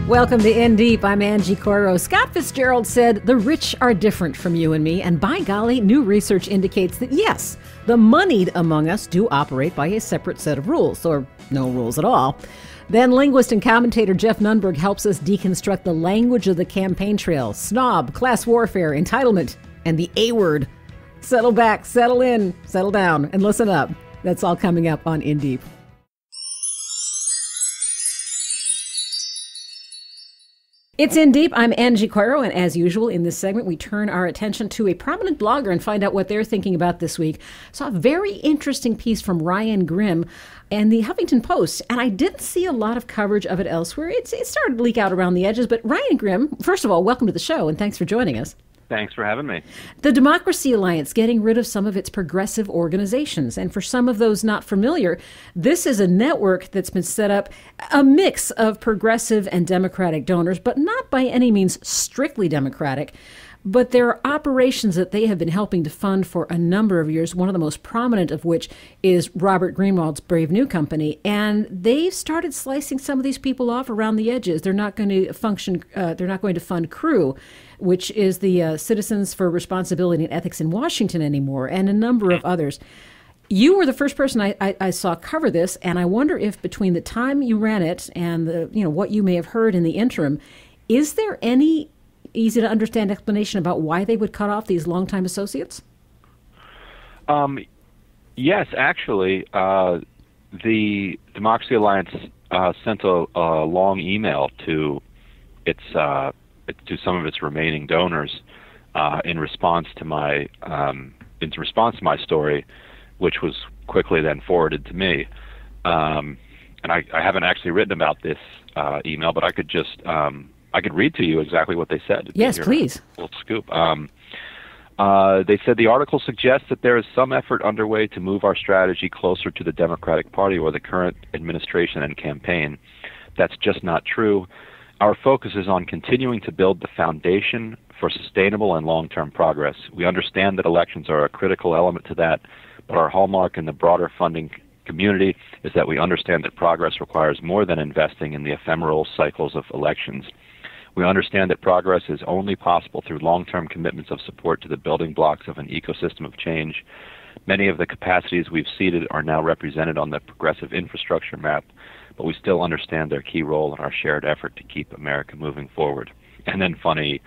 Welcome to In Deep. I'm Angie Coiro. Scott Fitzgerald said, the rich are different from you and me, and by golly, new research indicates that yes, the moneyed among us do operate by a separate set of rules, or no rules at all. Then linguist and commentator Geoff Nunberg helps us deconstruct the language of the campaign trail, snob, class warfare, entitlement, and the A word. Settle back, settle in, settle down, and listen up. That's all coming up on In Deep. It's In Deep. I'm Angie Coiro, and as usual in this segment, we turn our attention to a prominent blogger and find out what they're thinking about this week. Saw a very interesting piece from Ryan Grimm and the Huffington Post, and I didn't see a lot of coverage of it elsewhere. It started to leak out around the edges, but Ryan Grimm, first of all, welcome to the show, and thanks for joining us. Thanks for having me. The Democracy Alliance getting rid of some of its progressive organizations. And for some of those not familiar, this is a network that's been set up, a mix of progressive and Democratic donors, but not by any means strictly Democratic. But there are operations that they have been helping to fund for a number of years, one of the most prominent of which is Robert Greenwald's Brave New Company. And they've started slicing some of these people off around the edges. They're not going to they're not going to fund CREW, which is the Citizens for Responsibility and Ethics in Washington anymore, and a number of others. You were the first person I saw cover this, and I wonder if between the time you ran it and what you may have heard in the interim, is there any easy to understand explanation about why they would cut off these longtime associates? Yes, actually, the Democracy Alliance sent a long email to some of its remaining donors in response to my story, which was quickly then forwarded to me. And I haven't actually written about this email, but I could just I could read to you exactly what they said. Yes, please. A little scoop. They said the article suggests that there is some effort underway to move our strategy closer to the Democratic Party or the current administration and campaign. That's just not true. Our focus is on continuing to build the foundation for sustainable and long-term progress. We understand that elections are a critical element to that, but our hallmark in the broader funding community is that we understand that progress requires more than investing in the ephemeral cycles of elections. We understand that progress is only possible through long-term commitments of support to the building blocks of an ecosystem of change. Many of the capacities we've seeded are now represented on the progressive infrastructure map, but we still understand their key role in our shared effort to keep America moving forward. And then funny,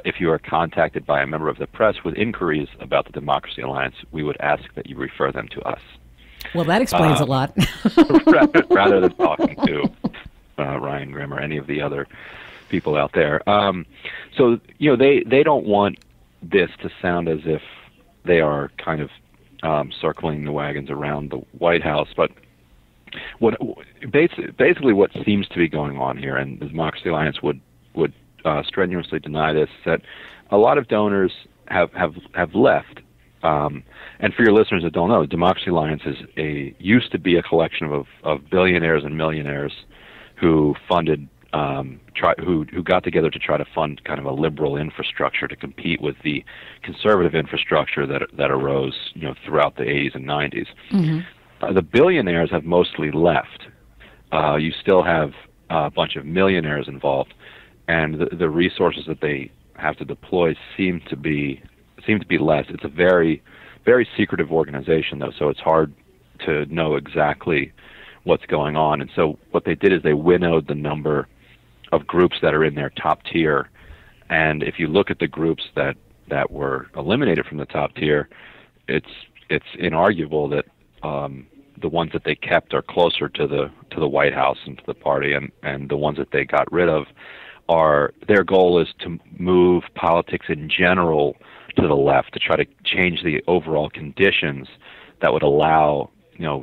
if you are contacted by a member of the press with inquiries about the Democracy Alliance, we would ask that you refer them to us. Well, that explains a lot. rather than talking to Ryan Grimm or any of the other people out there. So, they don't want this to sound as if they are kind of circling the wagons around the White House, but basically what seems to be going on here, and the Democracy Alliance would strenuously deny this, that a lot of donors have left. And for your listeners that don't know, the Democracy Alliance used to be a collection of billionaires and millionaires who funded who got together to try to fund kind of a liberal infrastructure to compete with the conservative infrastructure that arose throughout the 80s and 90s. Mm-hmm. The billionaires have mostly left. You still have a bunch of millionaires involved, and the resources that they have to deploy seem to be less. It's a very, very secretive organization, though, so it's hard to know exactly what's going on. And so what they did is they winnowed the number of groups that are in their top tier. And if you look at the groups that were eliminated from the top tier, it's inarguable that the ones that they kept are closer to the White House and to the party, and the ones that they got rid of their goal is to move politics in general to the left, to try to change the overall conditions that would allow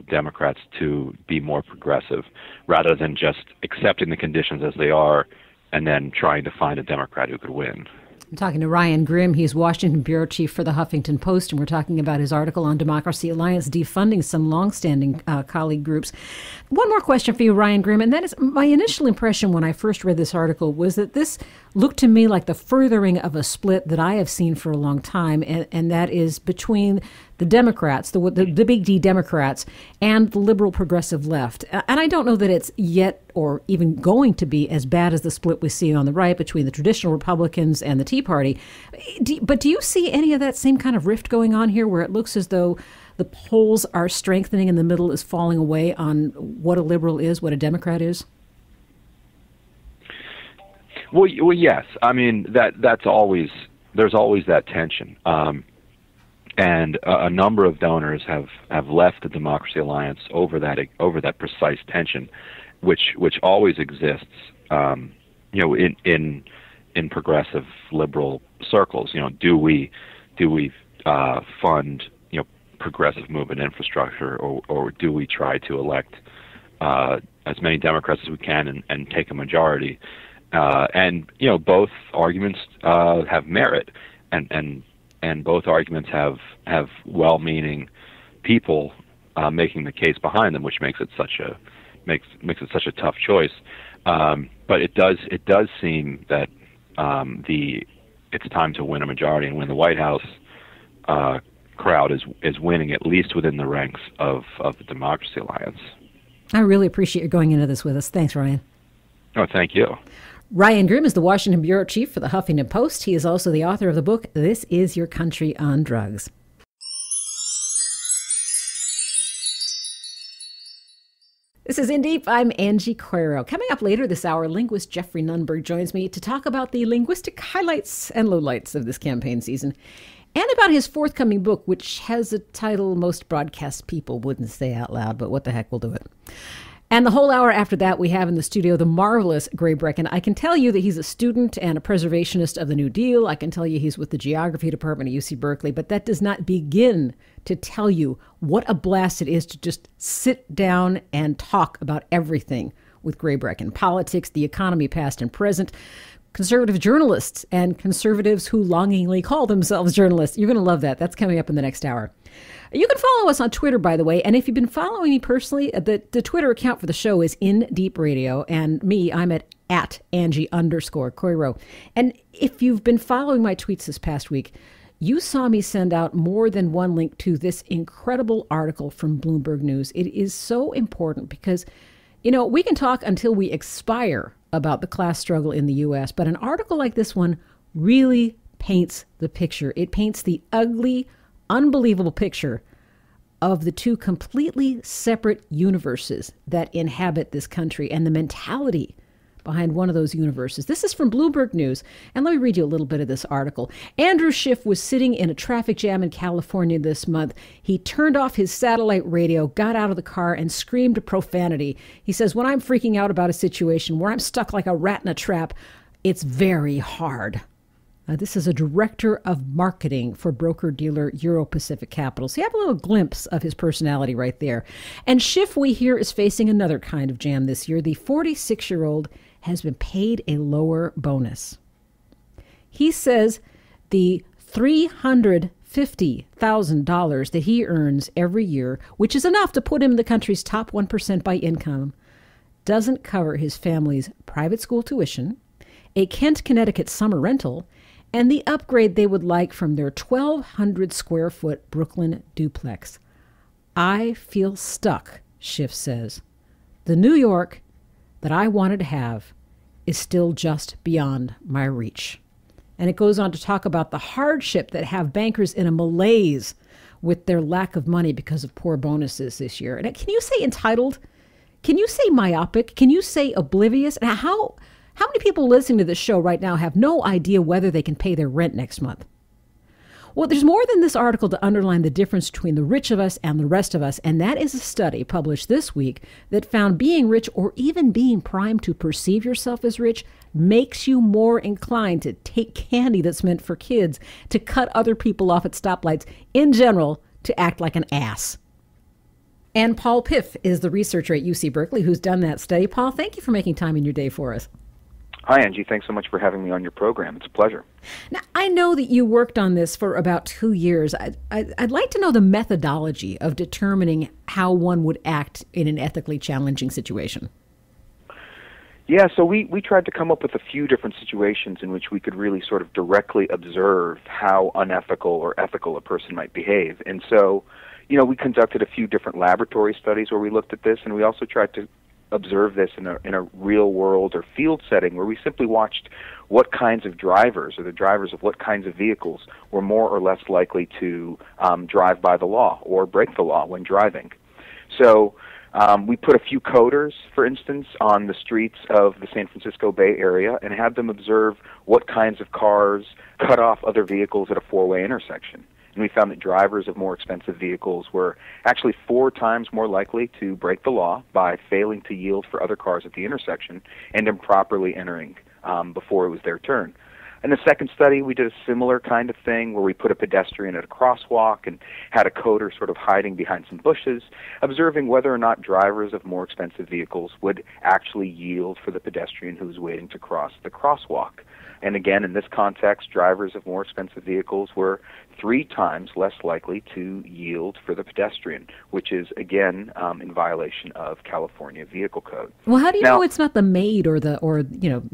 Democrats to be more progressive, rather than just accepting the conditions as they are and then trying to find a Democrat who could win. I'm talking to Ryan Grimm. He's Washington bureau chief for the Huffington Post, and we're talking about his article on Democracy Alliance defunding some longstanding colleague groups. One more question for you, Ryan Grimm, and that is, my initial impression when I first read this article was that this look to me like the furthering of a split that I have seen for a long time, and that is between the Democrats, the big D Democrats, and the liberal progressive left. And I don't know that it's yet or even going to be as bad as the split we see on the right between the traditional Republicans and the Tea Party. But do you see any of that same kind of rift going on here, where it looks as though the polls are strengthening and the middle is falling away on what a liberal is, what a Democrat is? Well, yes. I mean, there's always that tension. And a number of donors have left the Democracy Alliance over that precise tension, which always exists, in progressive liberal circles. Do we fund progressive movement infrastructure, or do we try to elect as many Democrats as we can and take a majority? And both arguments have merit, and both arguments have well-meaning people making the case behind them, which makes it such a tough choice. But it does seem that it's time to win a majority and win the White House. Crowd is winning, at least within the ranks of the Democracy Alliance. I really appreciate you going into this with us. Thanks, Ryan. Oh, thank you. Ryan Grim is the Washington bureau chief for the Huffington Post. He is also the author of the book, This Is Your Country on Drugs. This is In Deep. I'm Angie Coiro. Coming up later this hour, linguist Geoffrey Nunberg joins me to talk about the linguistic highlights and lowlights of this campaign season, and about his forthcoming book, which has a title most broadcast people wouldn't say out loud, but what the heck, we'll do it. And the whole hour after that, we have in the studio the marvelous Gray Brecken. I can tell you that he's a student and a preservationist of the New Deal. I can tell you he's with the geography department at UC Berkeley, but that does not begin to tell you what a blast it is to just sit down and talk about everything with Gray Brecken. Politics, the economy, past and present, conservative journalists, and conservatives who longingly call themselves journalists. You're going to love that. That's coming up in the next hour. You can follow us on Twitter, by the way, and if you've been following me personally, the Twitter account for the show is In Deep Radio, and me, I'm at Angie_Coiro. And if you've been following my tweets this past week, you saw me send out more than one link to this incredible article from Bloomberg News. It is so important because, we can talk until we expire about the class struggle in the U.S., but an article like this one really paints the picture. It paints the ugly, unbelievable picture of the two completely separate universes that inhabit this country and the mentality behind one of those universes. This is from Bloomberg News, and let me read you a little bit of this article. Andrew Schiff was sitting in a traffic jam in California this month. He turned off his satellite radio, got out of the car, and screamed a profanity. He says, "When I'm freaking out about a situation where I'm stuck like a rat in a trap, it's very hard." This is a director of marketing for broker-dealer Euro-Pacific Capital. So you have a little glimpse of his personality right there. And Schiff, we hear, is facing another kind of jam this year. The 46-year-old has been paid a lower bonus. He says the $350,000 that he earns every year, which is enough to put him in the country's top 1% by income, doesn't cover his family's private school tuition, a Kent, Connecticut summer rental, and the upgrade they would like from their 1,200 square foot Brooklyn duplex. I feel stuck, Schiff says. The New York that I wanted to have is still just beyond my reach. And it goes on to talk about the hardship that have bankers in a malaise with their lack of money because of poor bonuses this year. And can you say entitled? Can you say myopic? Can you say oblivious? And how many people listening to this show right now have no idea whether they can pay their rent next month? Well, there's more than this article to underline the difference between the rich of us and the rest of us, and that is a study published this week that found being rich, or even being primed to perceive yourself as rich, makes you more inclined to take candy that's meant for kids, to cut other people off at stoplights, in general, to act like an ass. And Paul Piff is the researcher at UC Berkeley who's done that study. Paul, thank you for making time in your day for us. Hi, Angie. Thanks so much for having me on your program. It's a pleasure. Now, I know that you worked on this for about 2 years. I'd like to know the methodology of determining how one would act in an ethically challenging situation. Yeah, so we tried to come up with a few different situations in which we could really sort of directly observe how unethical or ethical a person might behave. And so, we conducted a few different laboratory studies where we looked at this, and we also tried to observe this in a real world or field setting where we simply watched what kinds of drivers or the drivers of what kinds of vehicles were more or less likely to drive by the law or break the law when driving. So we put a few coders, for instance, on the streets of the San Francisco Bay Area and had them observe what kinds of cars cut off other vehicles at a four-way intersection. And we found that drivers of more expensive vehicles were actually 4 times more likely to break the law by failing to yield for other cars at the intersection and improperly entering before it was their turn. In the second study, we did a similar kind of thing where we put a pedestrian at a crosswalk and had a coder sort of hiding behind some bushes, observing whether or not drivers of more expensive vehicles would actually yield for the pedestrian who was waiting to cross the crosswalk. And again, in this context, drivers of more expensive vehicles were 3 times less likely to yield for the pedestrian, which is, again, in violation of California Vehicle Code. Well, how do you know it's not the maid or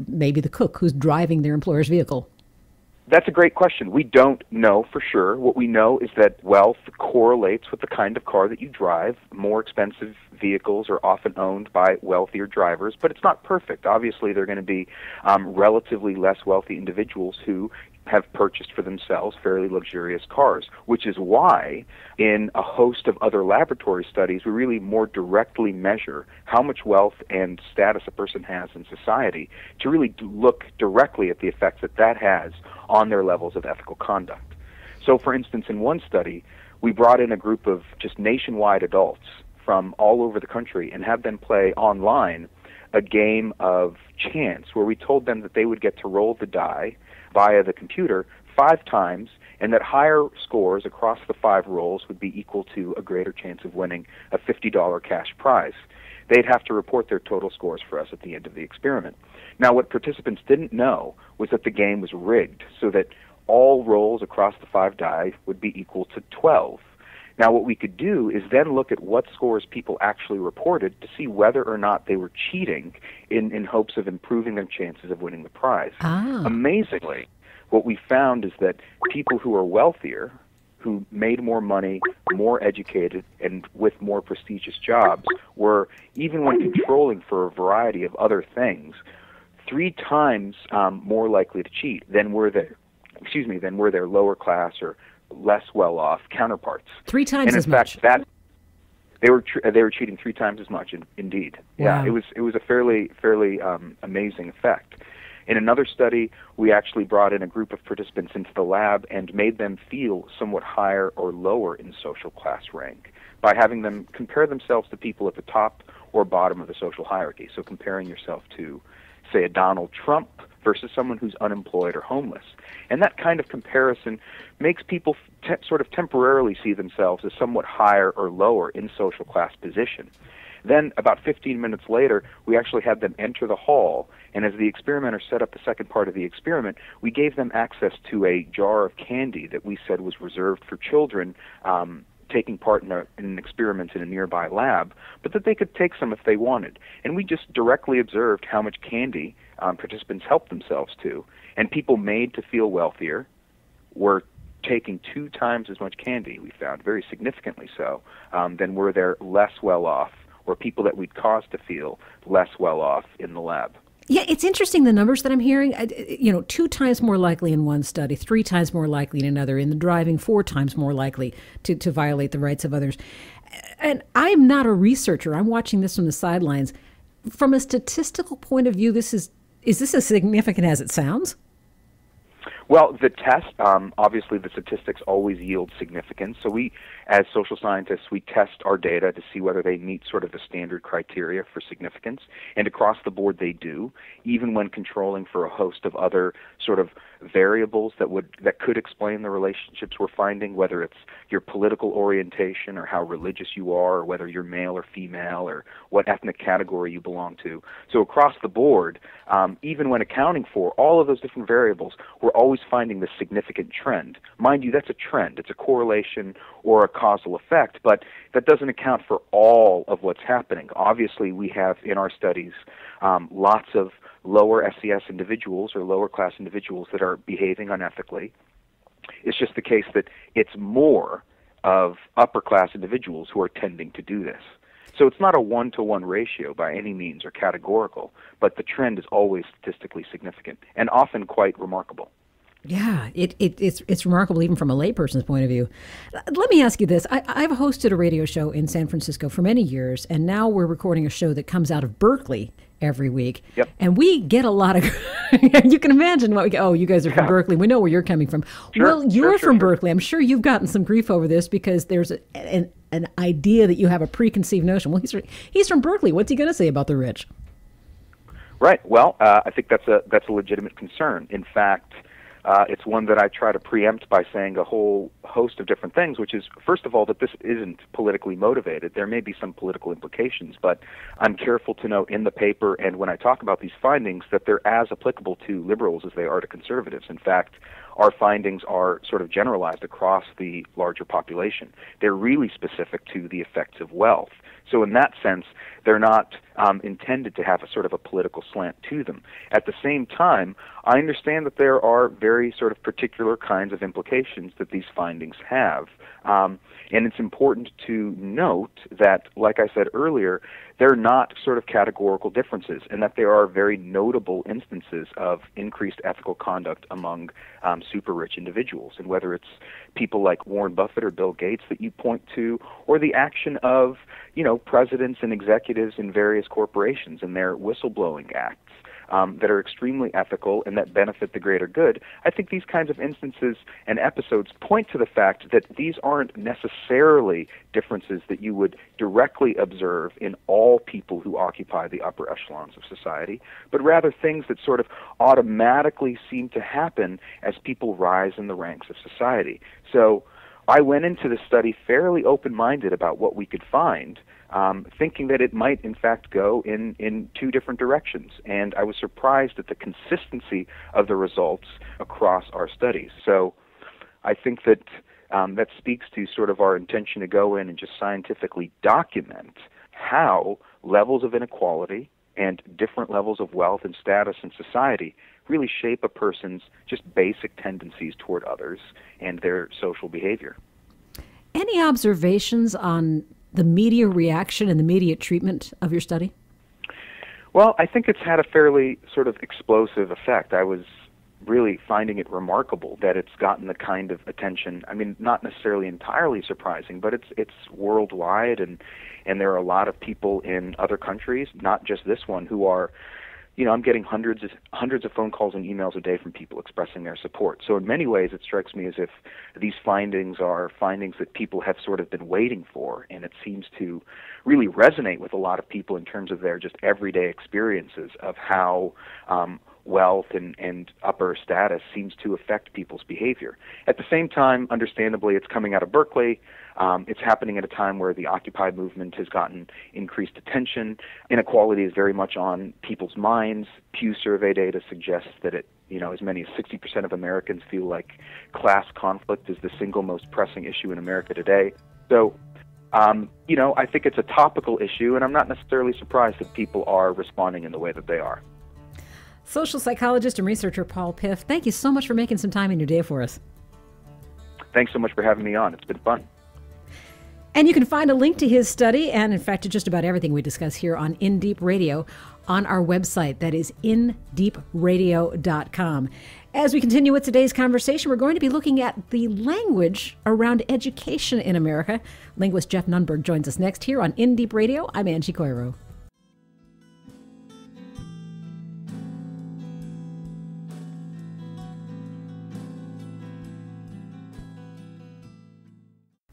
maybe the cook who's driving their employer's vehicle? That's a great question. We don't know for sure. What we know is that wealth correlates with the kind of car that you drive. More expensive vehicles are often owned by wealthier drivers, but it's not perfect. Obviously, there are going to be relatively less wealthy individuals who have purchased for themselves fairly luxurious cars, which is why in a host of other laboratory studies we really more directly measure how much wealth and status a person has in society to really look directly at the effects that has on their levels of ethical conduct. So, for instance, in one study, we brought in a group of just nationwide adults from all over the country and had them play online a game of chance where we told them that they would get to roll the die via the computer 5 times, and that higher scores across the 5 rolls would be equal to a greater chance of winning a $50 cash prize. They'd have to report their total scores for us at the end of the experiment. Now, what participants didn't know was that the game was rigged so that all rolls across the 5 die would be equal to 12. Now, what we could do is then look at what scores people actually reported to see whether or not they were cheating in hopes of improving their chances of winning the prize. Amazingly, what we found is that people who are wealthier, who made more money, more educated, and with more prestigious jobs, were, even when controlling for a variety of other things, 3 times more likely to cheat than were their lower class or less well-off counterparts. 3 times as much. And in fact, they were cheating 3 times as much. Indeed, wow. Yeah, it was a fairly amazing effect. In another study, we actually brought in a group of participants into the lab and made them feel somewhat higher or lower in social class rank by having them compare themselves to people at the top or bottom of the social hierarchy. So comparing yourself to, say, a Donald Trump versus someone who's unemployed or homeless. And that kind of comparison makes people sort of temporarily see themselves as somewhat higher or lower in social class position. Then, about 15 minutes later, we actually had them enter the hall, and as the experimenter set up the second part of the experiment, we gave them access to a jar of candy that we said was reserved for children taking part in an experiment in a nearby lab, but that they could take some if they wanted. And we just directly observed how much candy participants helped themselves to. And people made to feel wealthier were taking 2 times as much candy, we found, very significantly so, than were there less well-off, or people that we'd cause to feel less well-off in the lab. Yeah, it's interesting, the numbers that I'm hearing. 2 times more likely in one study, 3 times more likely in another. In the driving, 4 times more likely to violate the rights of others. And I'm not a researcher. I'm watching this from the sidelines. From a statistical point of view, is this as significant as it sounds? Well, the test, obviously the statistics always yield significance. So we, as social scientists, we test our data to see whether they meet sort of the standard criteria for significance. And across the board they do, even when controlling for a host of other sort of variables that could explain the relationships we're finding, whether it's your political orientation or how religious you are, or whether you're male or female, or what ethnic category you belong to. So across the board, even when accounting for all of those different variables, we're always is finding this significant trend. Mind you, that's a trend. It's a correlation or a causal effect, but that doesn't account for all of what's happening. Obviously, we have in our studies lots of lower SES individuals or lower class individuals that are behaving unethically. It's just the case that it's more of upper class individuals who are tending to do this. So it's not a one-to-one ratio by any means or categorical, but the trend is always statistically significant and often quite remarkable. Yeah, it's remarkable even from a layperson's point of view. Let me ask you this. I've hosted a radio show in San Francisco for many years, and now we're recording a show that comes out of Berkeley every week. Yep. And we get a lot of, you can imagine what we get. Oh, you guys are from Berkeley. We know where you're coming from. Sure, well, you're from sure. Berkeley. I'm sure you've gotten some grief over this because there's an idea that you have a preconceived notion. Well, he's from Berkeley. What's he going to say about the rich? Right. Well, I think that's a legitimate concern. In fact, it's one that I try to preempt by saying a whole host of different things, which is, first of all, that this isn't politically motivated. There may be some political implications, but I'm careful to note in the paper and when I talk about these findings that they're as applicable to liberals as they are to conservatives. In fact, our findings are sort of generalized across the larger population. They're really specific to the effects of wealth. So in that sense, they're not intended to have a sort of a political slant to them. At the same time, I understand that there are very sort of particular kinds of implications that these findings have. And it's important to note that, like I said earlier, they're not sort of categorical differences, and that there are very notable instances of increased ethical conduct among super rich individuals. And whether it's people like Warren Buffett or Bill Gates that you point to, or the action of, presidents and executives in various corporations and their whistleblowing acts that are extremely ethical and that benefit the greater good, I think these kinds of instances and episodes point to the fact that these aren't necessarily differences that you would directly observe in all people who occupy the upper echelons of society, but rather things that sort of automatically seem to happen as people rise in the ranks of society. So I went into this study fairly open-minded about what we could find, thinking that it might, in fact, go in two different directions. And I was surprised at the consistency of the results across our studies. So I think that that speaks to sort of our intention to go in and just scientifically document how levels of inequality and different levels of wealth and status in society really shape a person's just basic tendencies toward others and their social behavior. Any observations on the media reaction and the media treatment of your study? Well, I think it's had a fairly sort of explosive effect. I was really finding it remarkable that it's gotten the kind of attention. I mean, not necessarily entirely surprising, but it's worldwide, and there are a lot of people in other countries, not just this one, who are, I'm getting hundreds of phone calls and emails a day from people expressing their support. So in many ways, it strikes me as if these findings are findings that people have sort of been waiting for, and it seems to really resonate with a lot of people in terms of their just everyday experiences of how wealth and upper status seems to affect people's behavior. At the same time, understandably, it's coming out of Berkeley. It's happening at a time where the Occupy movement has gotten increased attention. Inequality is very much on people's minds. Pew survey data suggests that as many as 60% of Americans feel like class conflict is the single most pressing issue in America today. So, I think it's a topical issue, and I'm not necessarily surprised that people are responding in the way that they are. Social psychologist and researcher Paul Piff, thank you so much for making some time in your day for us. Thanks so much for having me on. It's been fun. And you can find a link to his study and, in fact, to just about everything we discuss here on In Deep Radio on our website. That is indeepradio.com. As we continue with today's conversation, we're going to be looking at the language around education in America. Linguist Geoff Nunberg joins us next here on In Deep Radio. I'm Angie Coiro.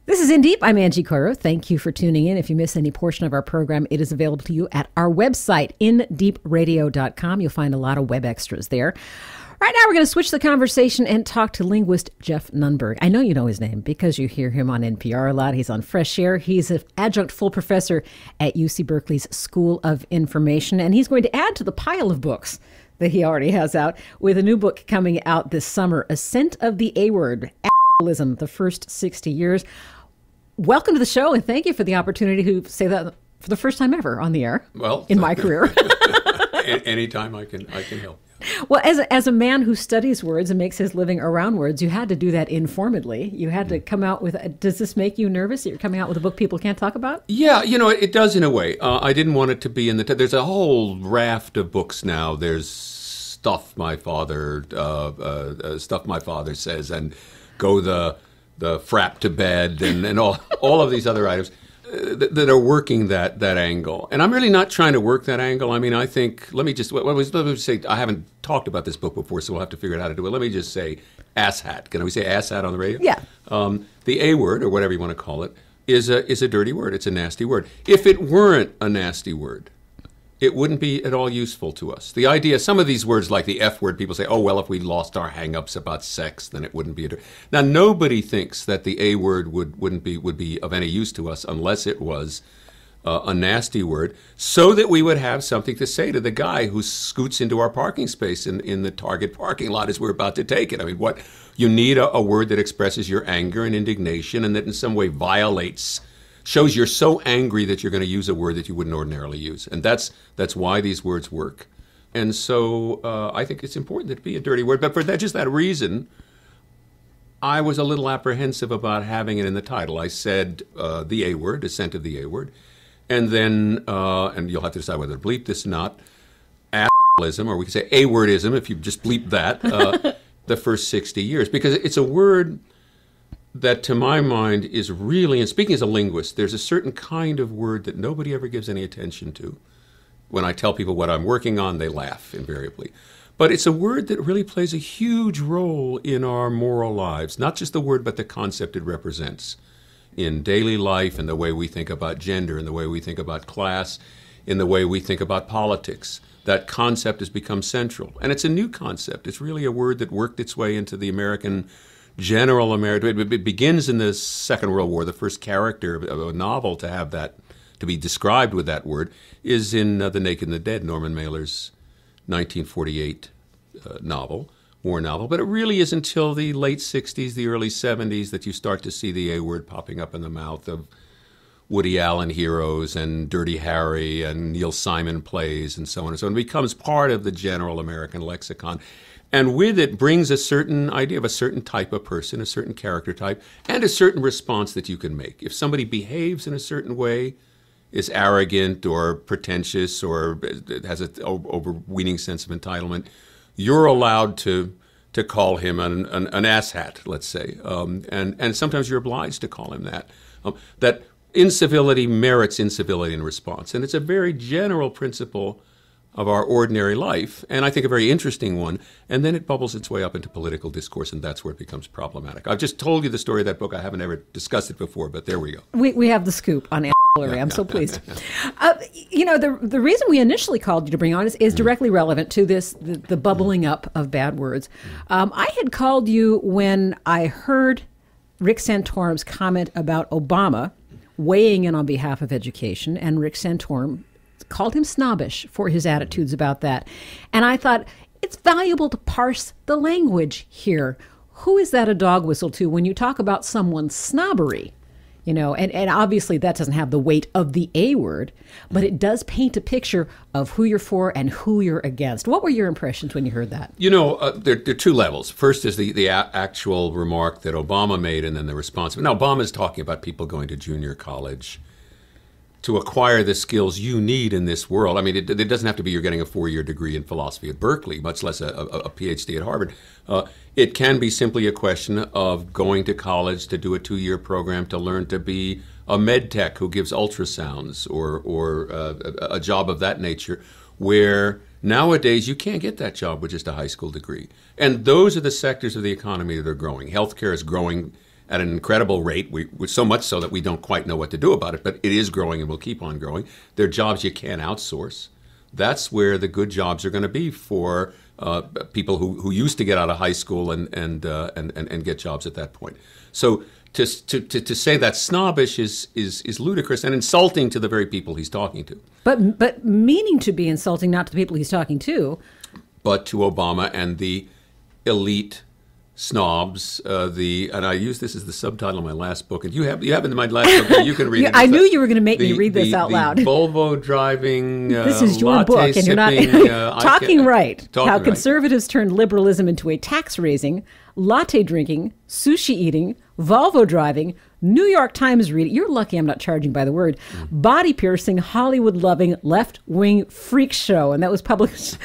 This is In Deep. I'm Angie Coiro. Thank you for tuning in. If you miss any portion of our program, it is available to you at our website, indeepradio.com. You'll find a lot of web extras there. Right now, we're going to switch the conversation and talk to linguist Geoff Nunberg. I know you know his name because you hear him on NPR a lot. He's on Fresh Air. He's an adjunct full professor at UC Berkeley's School of Information, and he's going to add to the pile of books that he already has out, with a new book coming out this summer, Ascent of the A-Word, Abolitionism, the First 60 Years. Welcome to the show, and thank you for the opportunity to say that for the first time ever on the air in my career. Anytime I can help. Well, as a man who studies words and makes his living around words, you had to do that informedly. You had to come out with, does this make you nervous that you're coming out with a book people can't talk about? Yeah, it does in a way. I didn't want it to be in there's a whole raft of books now. There's Stuff My Father Says, and Go the Frap to Bed, and all of these other items that are working that angle. And I'm really not trying to work that angle. I mean, I think, let me say, I haven't talked about this book before, so we'll have to figure out how to do it. Let me just say asshat. Can we say asshat on the radio? Yeah. The A word, or whatever you want to call it, is a dirty word. It's a nasty word. If it weren't a nasty word, it wouldn't be at all useful to us. The idea, some of these words like the F word, people say, oh, well, if we lost our hang-ups about sex, then it wouldn't be Now, nobody thinks that the A word would be of any use to us unless it was a nasty word, so that we would have something to say to the guy who scoots into our parking space in the Target parking lot as we're about to take it. I mean, you need a word that expresses your anger and indignation, and that in some way shows you're so angry that you're going to use a word that you wouldn't ordinarily use. And that's why these words work. And so I think it's important that it be a dirty word. But for just that reason, I was a little apprehensive about having it in the title. I said the A word, Ascent of the A word. And then, and you'll have to decide whether to bleep this or not, abolitionism, or we could say A-wordism if you just bleep that, the first 60 years. Because it's a word that, to my mind, is really, and speaking as a linguist, there's a certain kind of word that nobody ever gives any attention to. When I tell people what I'm working on, they laugh invariably. But it's a word that really plays a huge role in our moral lives, not just the word, but the concept it represents in daily life, in the way we think about gender, in the way we think about class, in the way we think about politics. That concept has become central. And it's a new concept. It's really a word that worked its way into the general American. It begins in the Second World War. The first character of a novel to have that, to be described with that word, is in The Naked and the Dead, Norman Mailer's 1948 war novel. But it really is until the late 60s, the early 70s, that you start to see the A word popping up in the mouth of Woody Allen heroes and Dirty Harry and Neil Simon plays and so on and so on. It becomes part of the general American lexicon. And with it brings a certain idea of a certain type of person, a certain character type, and a certain response that you can make. If somebody behaves in a certain way, is arrogant or pretentious or has an overweening sense of entitlement, you're allowed to call him an asshat, let's say. And sometimes you're obliged to call him that. That incivility merits incivility in response. And it's a very general principle of our ordinary life, and I think a very interesting one, and then it bubbles its way up into political discourse, and that's where it becomes problematic. I've just told you the story of that book. I haven't ever discussed it before, but there we go. We have the scoop on Hillary. I'm so pleased. The reason we initially called you to bring on is directly relevant to this, the bubbling up of bad words. I had called you when I heard Rick Santorum's comment about Obama weighing in on behalf of education, and Rick Santorum called him snobbish for his attitudes about that. And I thought, it's valuable to parse the language here. Who is that a dog whistle to when you talk about someone's snobbery? And obviously that doesn't have the weight of the A word, but it does paint a picture of who you're for and who you're against. What were your impressions when you heard that? There are two levels. First is the actual remark that Obama made, and then the response. Now, Obama's talking about people going to junior college to acquire the skills you need in this world. I mean, it doesn't have to be you're getting a 4-year degree in philosophy at Berkeley, much less a PhD at Harvard. It can be simply a question of going to college to do a 2-year program to learn to be a med tech who gives ultrasounds, or a job of that nature, where nowadays you can't get that job with just a high school degree. And those are the sectors of the economy that are growing. Healthcare is growing at an incredible rate, so much so that we don't quite know what to do about it, but it is growing and will keep on growing. There are jobs you can't outsource. That's where the good jobs are going to be for people who used to get out of high school and get jobs at that point. So to say that snobbish is ludicrous and insulting to the very people he's talking to. But meaning to be insulting not to the people he's talking to. but to Obama and the elite snobs. And I use this as the subtitle of my last book. And you have it in my last book. You can read it. I knew you were going to make me read this out loud. Volvo driving. This is your book, and you're not talking right. How conservatives turned liberalism into a tax-raising, latte drinking, sushi eating, Volvo driving, New York Times reading. You're lucky I'm not charging by the word. Body piercing, Hollywood loving, left-wing freak show, and that was published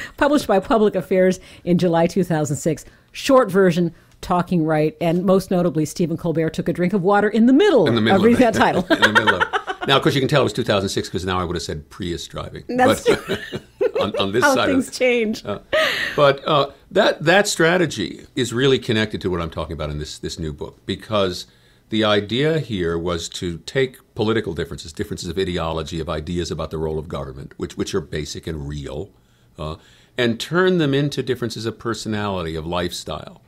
by Public Affairs in July 2006. Short version. Talking right, and most notably, Stephen Colbert took a drink of water in the middle of reading that title. In the middle of it. Now, of course, you can tell it was 2006 because now I would have said Prius driving. That's on this how side things of it. change. But that strategy is really connected to what I'm talking about in this new book, because the idea here was to take political differences of ideology, of ideas about the role of government, which are basic and real, and turn them into differences of personality, of lifestyle.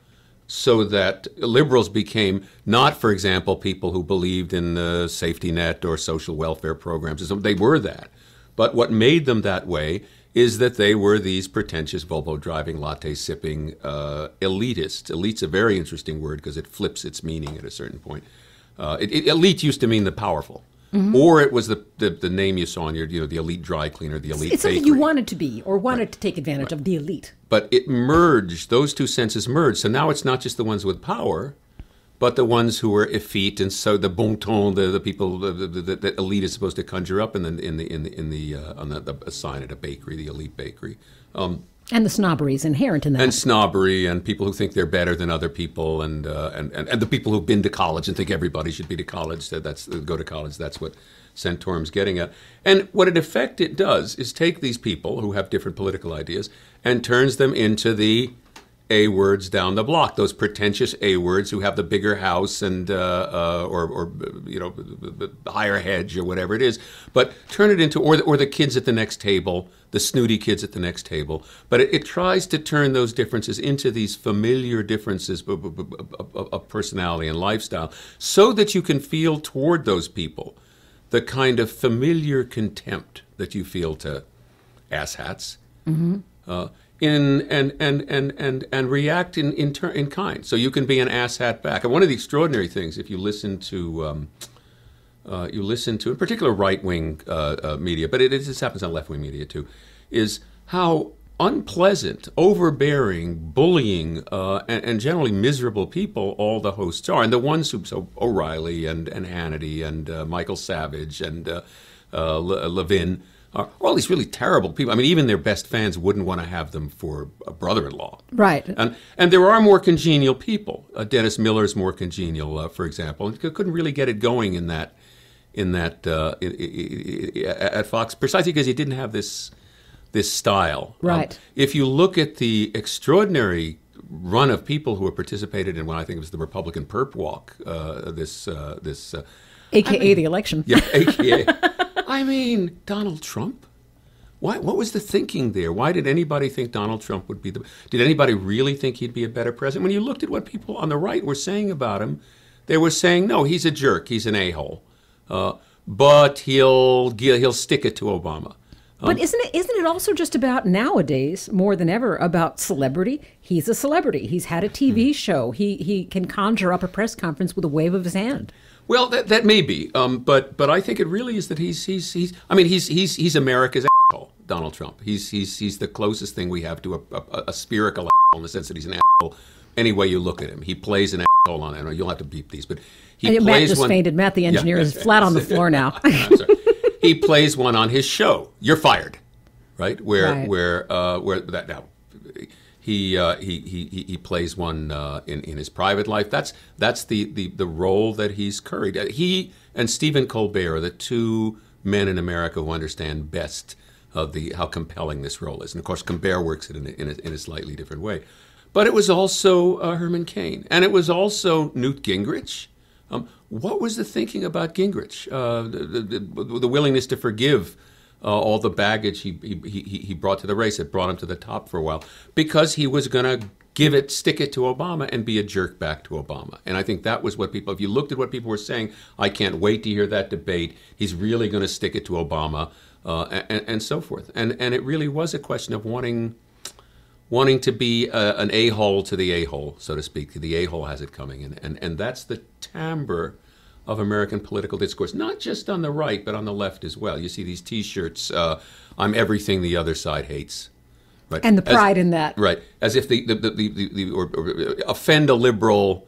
So that liberals became not, for example, people who believed in the safety net or social welfare programs. They were that. But what made them that way is that they were these pretentious Volvo driving, latte sipping elitists. Elite's a very interesting word because it flips its meaning at a certain point. Elite used to mean the powerful. Mm-hmm. Or it was the name you saw in your, the elite dry cleaner, the elite It's something bakery. you wanted to be or wanted to take advantage of, the elite. But it merged, those two senses merged. So now it's not just the ones with power, but the ones who are effete and so the bon ton, the people that elite is supposed to conjure up on the sign at a bakery, the elite bakery. And the snobbery is inherent in that. And snobbery, and people who think they're better than other people, and the people who've been to college and think everybody should be to college. Go to college. That's what Santorum's getting at. And what in effect it does is take these people who have different political ideas and turns them into the A-words down the block. Those pretentious A-words who have the bigger house and or the higher hedge or whatever it is. But turn it into or the kids at the next table. The snooty kids at the next table. But it tries to turn those differences into these familiar differences of personality and lifestyle so that you can feel toward those people the kind of familiar contempt that you feel to asshats. Mm-hmm. And react in kind. So you can be an asshat back. And one of the extraordinary things, if you listen to in particular right-wing media, but this happens on left-wing media too, is how unpleasant, overbearing, bullying, and generally miserable people all the hosts are. And the ones who, so O'Reilly and Hannity and Michael Savage and Levin, are all these really terrible people. I mean, even their best fans wouldn't want to have them for a brother-in-law. Right. And there are more congenial people. Dennis Miller's more congenial, for example. And couldn't really get it going at Fox, precisely because he didn't have this style. Right. If you look at the extraordinary run of people who have participated in what I think was the Republican Perp Walk, AKA the election. Yeah, AKA. I mean, Donald Trump. What was the thinking there? Why did anybody think Donald Trump would be did anybody really think he'd be a better president? When you looked at what people on the right were saying about him, they were saying, no, he's a jerk, he's an a-hole. But he'll stick it to Obama. But isn't it also just about nowadays, more than ever, about celebrity? He's a celebrity. He's had a TV show. He can conjure up a press conference with a wave of his hand. Well, that may be, but I think it really is that he's America's asshole, Donald Trump. He's the closest thing we have to a spherical asshole in the sense that he's an asshole any way you look at him. He plays an asshole on it. You'll have to beep these, but he plays Matt just fainted. Matt, the engineer, is flat on the floor now. I'm sorry. He plays one on his show. You're fired, right? Where that now. He plays one in his private life. That's the role that he's curried. He and Stephen Colbert are the two men in America who understand best how compelling this role is. And of course, Colbert works it in a slightly different way. But it was also Herman Cain, and it was also Newt Gingrich. What was the thinking about Gingrich? The willingness to forgive. All the baggage he brought to the race, it brought him to the top for a while, because he was going to stick it to Obama and be a jerk back to Obama. And I think that was what people, if you looked at what people were saying, I can't wait to hear that debate. He's really going to stick it to Obama, and so forth. And it really was a question of wanting wanting to be an a-hole to the a-hole, so to speak. The a-hole has it coming. And that's the timbre of American political discourse, not just on the right, but on the left as well. You see these T-shirts, I'm everything the other side hates. Right. And the pride in that. Right. As if or offend a liberal,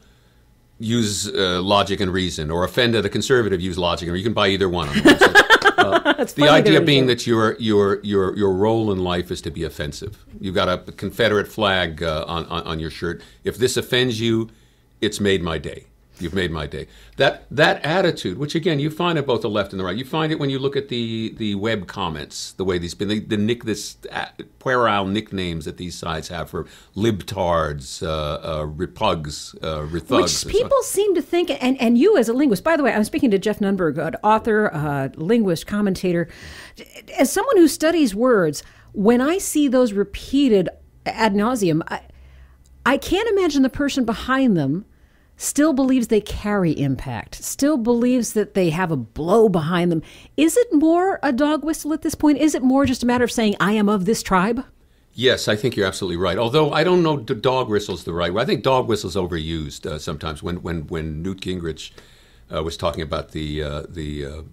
use logic and reason, or offend a conservative, use logic and reason. You can buy either one on the website. The idea being that your role in life is to be offensive. You've got a Confederate flag on your shirt. If this offends you, it's made my day. You've made my day. That attitude, which again you find at both the left and the right, you find it when you look at the web comments, the way these this puerile nicknames that these sites have for libtards, repugs, rethugs. Which people seem to think, and you as a linguist, by the way, I'm speaking to Geoff Nunberg, an author, linguist, commentator. As someone who studies words, when I see those repeated ad nauseum, I can't imagine the person behind them still believes they carry impact, still believes that they have a blow behind them. Is it more a dog whistle at this point? Is it more just a matter of saying, I am of this tribe? Yes, I think you're absolutely right. Although I don't know dog whistle's the right way. I think dog whistle's overused sometimes. When Newt Gingrich was talking about the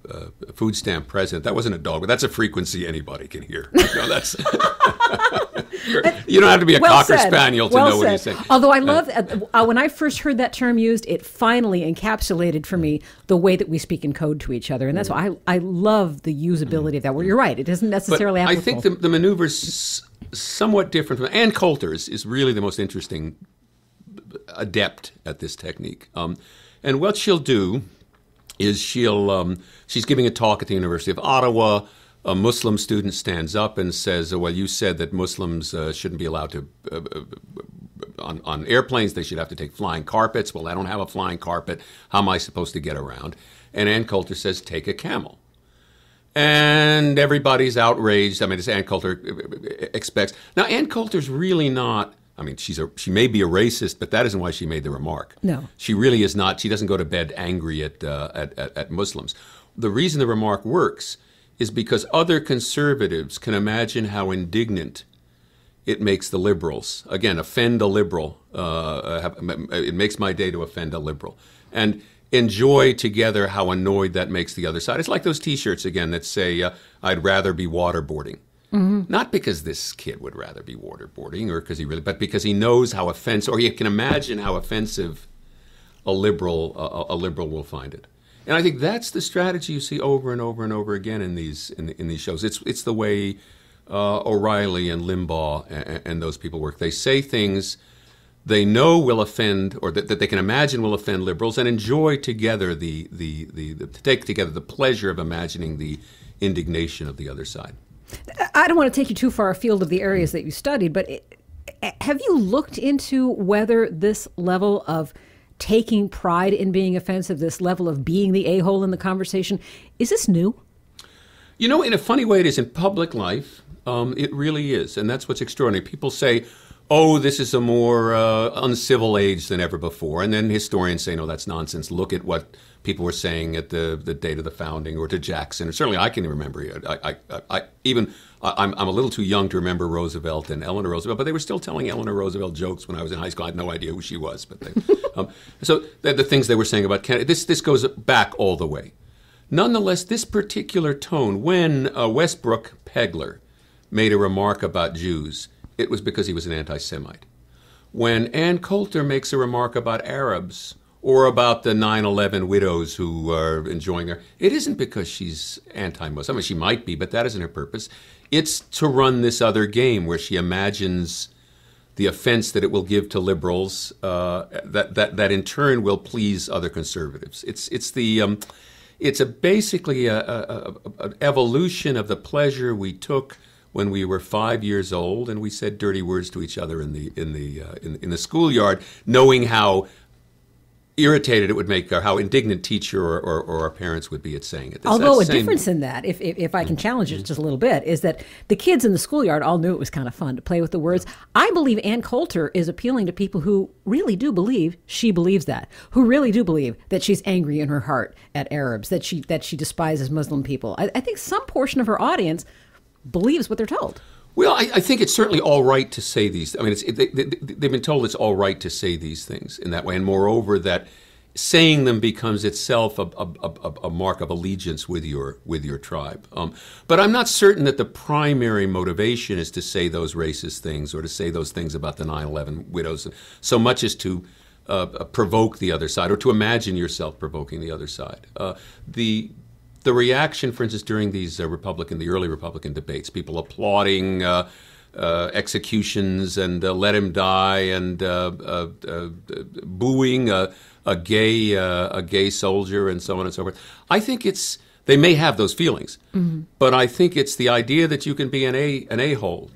food stamp president, that wasn't a dog, but that's a frequency anybody can hear. That's you don't have to be a Cocker Spaniel to know what he's saying. Although I love, when I first heard that term used, it finally encapsulated for me the way that we speak in code to each other. And that's why I love the usability of that word. You're right. It isn't necessarily applicable. I think the maneuver's somewhat different. Ann Coulter is really the most interesting adept at this technique. And what she'll do is she's giving a talk at the University of Ottawa. A Muslim student stands up and says, well, you said that Muslims shouldn't be allowed to, on airplanes, they should have to take flying carpets. Well, I don't have a flying carpet. How am I supposed to get around? And Ann Coulter says, take a camel. And everybody's outraged. I mean, as Ann Coulter expects. Now, Ann Coulter's really not, I mean, she may be a racist, but that isn't why she made the remark. No. She really is not. She doesn't go to bed angry at Muslims. The reason the remark works is because other conservatives can imagine how indignant it makes the liberals. Again, offend a liberal. It makes my day to offend a liberal. And enjoy together how annoyed that makes the other side. It's like those T-shirts, again, that say, I'd rather be waterboarding. Mm-hmm. Not because this kid would rather be waterboarding, but because he knows how offensive, or he can imagine how offensive a liberal will find it. And I think that's the strategy you see over and over and over again in these shows. It's the way O'Reilly and Limbaugh and those people work. They say things they know will offend, or that they can imagine will offend liberals, and enjoy together take together the pleasure of imagining the indignation of the other side. I don't want to take you too far afield of the areas that you studied, but have you looked into whether this level of taking pride in being offensive, this level of being the a-hole in the conversation, is this new? You know, in a funny way, it is in public life. It really is, and that's what's extraordinary. People say, oh, this is a more uncivil age than ever before, and then historians say, no, that's nonsense. Look at what people were saying at the date of the founding, or to Jackson. Or certainly I can remember it. I'm a little too young to remember Roosevelt and Eleanor Roosevelt, but they were still telling Eleanor Roosevelt jokes when I was in high school. I had no idea who she was, but so the things they were saying about Kennedy, this goes back all the way. Nonetheless, this particular tone, when Westbrook Pegler made a remark about Jews, it was because he was an anti-Semite. When Ann Coulter makes a remark about Arabs, or about the 9/11 widows who are enjoying it isn't because she's anti-Muslim. I mean, she might be, but that isn't her purpose. It's to run this other game where she imagines the offense that it will give to liberals, that in turn will please other conservatives. It's basically an evolution of the pleasure we took when we were 5 years old and we said dirty words to each other in the schoolyard, knowing how irritated it would make, or how indignant teacher or our parents would be at saying it. Although a difference in that, if I can challenge it just a little bit, is that the kids in the schoolyard all knew it was kind of fun to play with the words. I believe Ann Coulter is appealing to people who really do believe she believes that, who really do believe that she's angry in her heart at Arabs, that she despises Muslim people. I think some portion of her audience believes what they're told. Well, I think it's certainly all right to say these. I mean, they've been told it's all right to say these things in that way, and moreover, that saying them becomes itself a mark of allegiance with your tribe. But I'm not certain that the primary motivation is to say those racist things or to say those things about the 9/11 widows, so much as to provoke the other side or to imagine yourself provoking the other side. The reaction, for instance, during these the early Republican debates, people applauding executions and let him die, and booing a gay soldier, and so on and so forth. I think they may have those feelings, but I think it's the idea that you can be an a-hole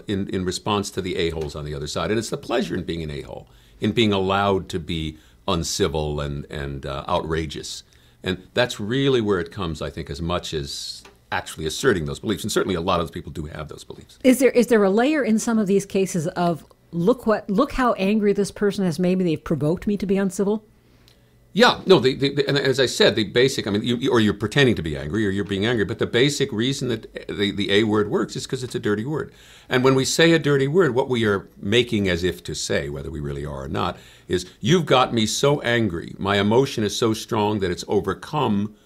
in response to the a-holes on the other side, and it's the pleasure in being an a-hole, in being allowed to be uncivil and outrageous. And that's really where it comes, I think, as much as actually asserting those beliefs. And certainly a lot of those people do have those beliefs. Is there a layer in some of these cases of look how angry this person has made me, they've provoked me to be uncivil? Yeah, no, and as I said, the basic, I mean, or you're pretending to be angry or you're being angry, but the basic reason that the A word works is because it's a dirty word. And when we say a dirty word, what we are making as if to say, whether we really are or not, is you've got me so angry, my emotion is so strong that it's overcome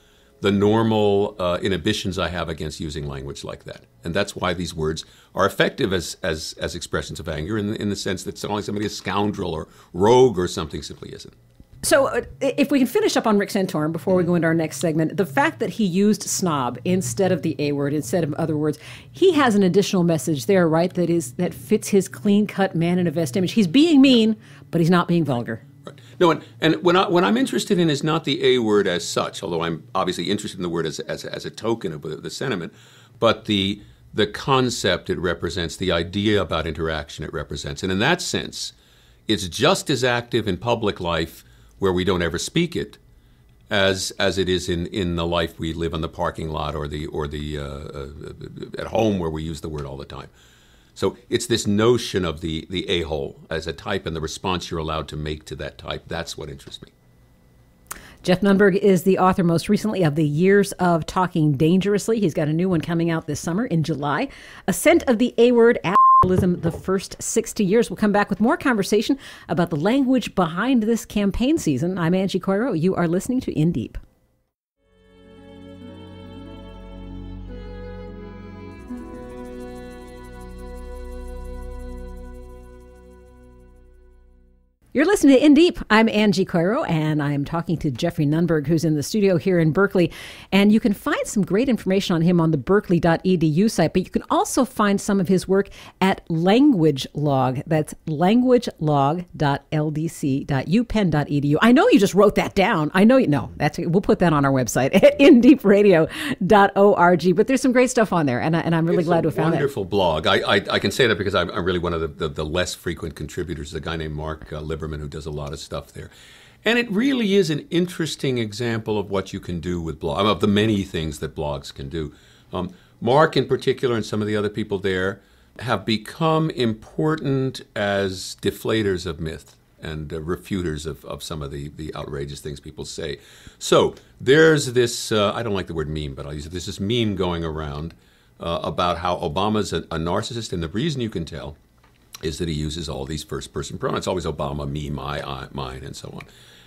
the normal inhibitions I have against using language like that. And that's why these words are effective as expressions of anger in the sense that calling somebody a scoundrel or rogue or something simply isn't. So if we can finish up on Rick Santorum before we go into our next segment, the fact that he used snob instead of the A word, instead of other words, he has an additional message there, right, that fits his clean-cut man in a vest image. He's being mean, but he's not being vulgar. Right. No, and what I'm interested in is not the A word as such, although I'm obviously interested in the word as a token of the sentiment, but the concept it represents, the idea about interaction it represents. And in that sense, it's just as active in public life where we don't ever speak it, as it is in the life we live in the parking lot or the at home where we use the word all the time. So it's this notion of the a-hole as a type and the response you're allowed to make to that type. That's what interests me. Jeff Nunberg is the author most recently of The Years of Talking Dangerously. He's got a new one coming out this summer in July. Ascent of the A-word, the first 60 years. We'll come back with more conversation about the language behind this campaign season. I'm Angie Coiro. You are listening to In Deep. You're listening to In Deep. I'm Angie Coiro, and I'm talking to Geoffrey Nunberg, who's in the studio here in Berkeley. And you can find some great information on him on the berkeley.edu site, but you can also find some of his work at LanguageLog. That's languagelog.ldc.upenn.edu. I know you just wrote that down. I know you know. We'll put that on our website at indeepradio.org. But there's some great stuff on there, and I'm really glad to have found it. Wonderful blog. I can say that because I'm really one of the less frequent contributors. A guy named Mark Lieberman who does a lot of stuff there. And it really is an interesting example of what you can do with blogs, of the many things that blogs can do. Mark in particular and some of the other people there have become important as deflators of myth and refuters of some of the outrageous things people say. So there's this, I don't like the word meme, but I'll use it, there's this meme going around about how Obama's a narcissist, and the reason you can tell is that he uses all these first-person pronouns. It's always Obama, me, my, I, mine, and so on.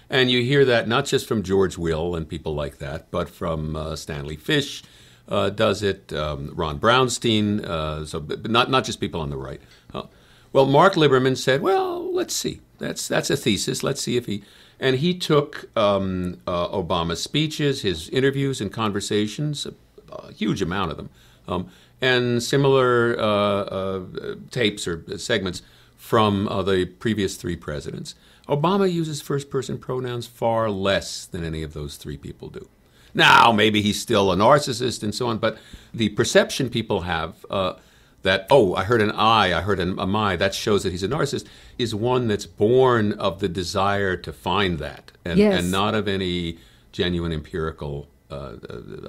And you hear that not just from George Will and people like that, but from Stanley Fish does it, Ron Brownstein, but not just people on the right. Well, Mark Lieberman said, well, let's see. That's a thesis. Let's see if he... And he took Obama's speeches, his interviews and conversations, a huge amount of them, and similar tapes or segments from the previous three presidents. Obama uses first-person pronouns far less than any of those three people do. Now, maybe he's still a narcissist and so on, but the perception people have that, oh, I heard an I heard a my, that shows that he's a narcissist, is one that's born of the desire to find that and not of any genuine empirical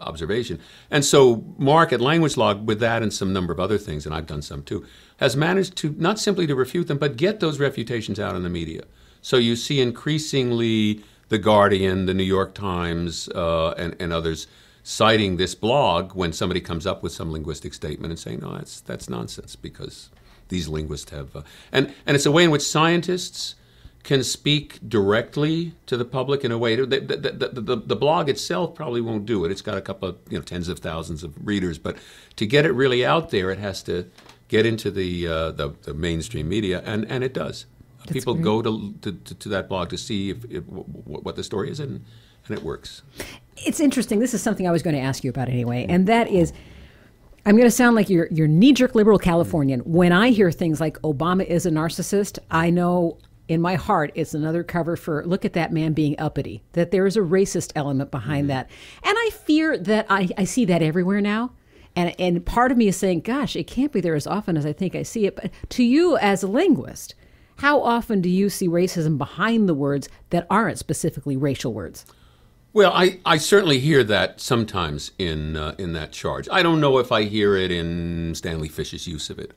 observation. And so Mark at LanguageLog, with that and some number of other things, and I've done some too, has managed to not simply to refute them, but get those refutations out in the media. So you see increasingly The Guardian, The New York Times, and others citing this blog when somebody comes up with some linguistic statement and saying, no, that's nonsense because these linguists have... and it's a way in which scientists can speak directly to the public in a way. The blog itself probably won't do it. It's got a couple of tens of thousands of readers, but to get it really out there, it has to get into the mainstream media, and it does. People great. Go to that blog to see what the story is, and it works. It's interesting. This is something I was going to ask you about anyway, and that is, I'm going to sound like your knee-jerk liberal Californian. When I hear things like Obama is a narcissist, I know in my heart it's another cover for look at that man being uppity, that there is a racist element behind that. And I fear that I see that everywhere now. And part of me is saying, gosh, it can't be there as often as I think I see it. But to you as a linguist, how often do you see racism behind the words that aren't specifically racial words? Well, I certainly hear that sometimes in that charge. I don't know if I hear it in Stanley Fish's use of it.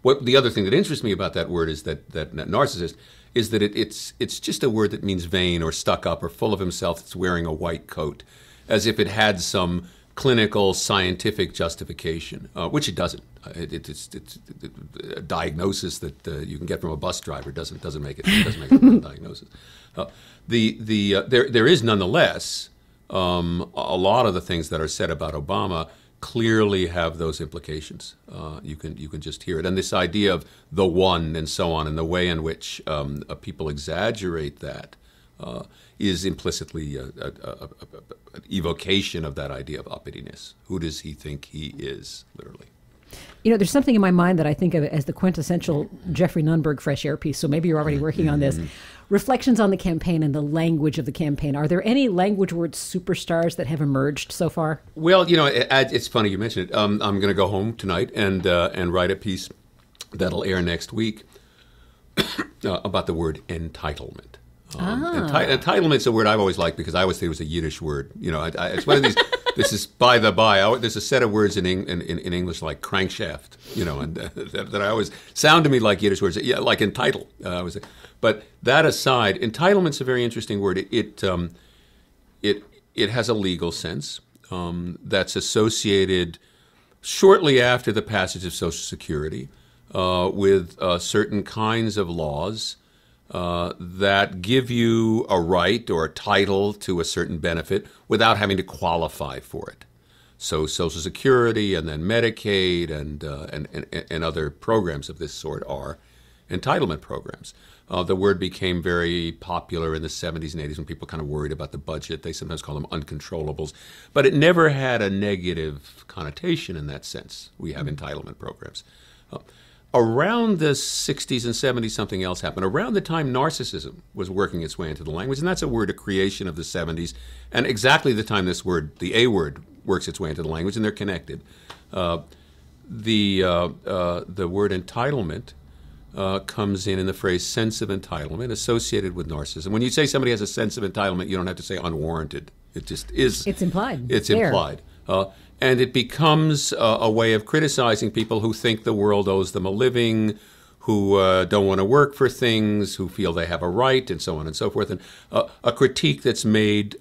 What the other thing that interests me about that word is that narcissist is that it's just a word that means vain or stuck up or full of himself that's wearing a white coat, as if it had some clinical scientific justification, which it doesn't. It's a diagnosis that you can get from a bus driver doesn't make it a real diagnosis. There is nonetheless a lot of the things that are said about Obama clearly have those implications. You can just hear it, and this idea of the one and so on, and the way in which people exaggerate that is implicitly an evocation of that idea of uppityness. Who does he think he is, literally? There's something in my mind that I think of as the quintessential Geoffrey Nunberg fresh air piece, so maybe you're already working on this. Reflections on the campaign and the language of the campaign. Are there any language word superstars that have emerged so far? Well, it's funny you mentioned it. I'm going to go home tonight and write a piece that'll air next week about the word entitlement. Entitlement's a word I've always liked because I always think it was a Yiddish word. It's one of these. This is by the by. There's a set of words in English like crankshaft, and that I always sound to me like Yiddish words. Yeah, like entitled. But that aside, entitlement's a very interesting word. It has a legal sense that's associated shortly after the passage of Social Security with certain kinds of laws that give you a right or a title to a certain benefit without having to qualify for it. So Social Security and then Medicaid and other programs of this sort are entitlement programs. The word became very popular in the 70s and 80s when people kind of worried about the budget. They sometimes call them uncontrollables. But it never had a negative connotation in that sense. We have entitlement programs. Around the 60s and 70s, something else happened. Around the time narcissism was working its way into the language, and that's a word, a creation of the 70s, and exactly the time this word, the A word, works its way into the language, and they're connected. The word entitlement comes in the phrase sense of entitlement associated with narcissism. When you say somebody has a sense of entitlement, you don't have to say unwarranted. It just is. It's implied. It's implied. And it becomes a way of criticizing people who think the world owes them a living, who don't want to work for things, who feel they have a right, and so on and so forth. And a critique that's made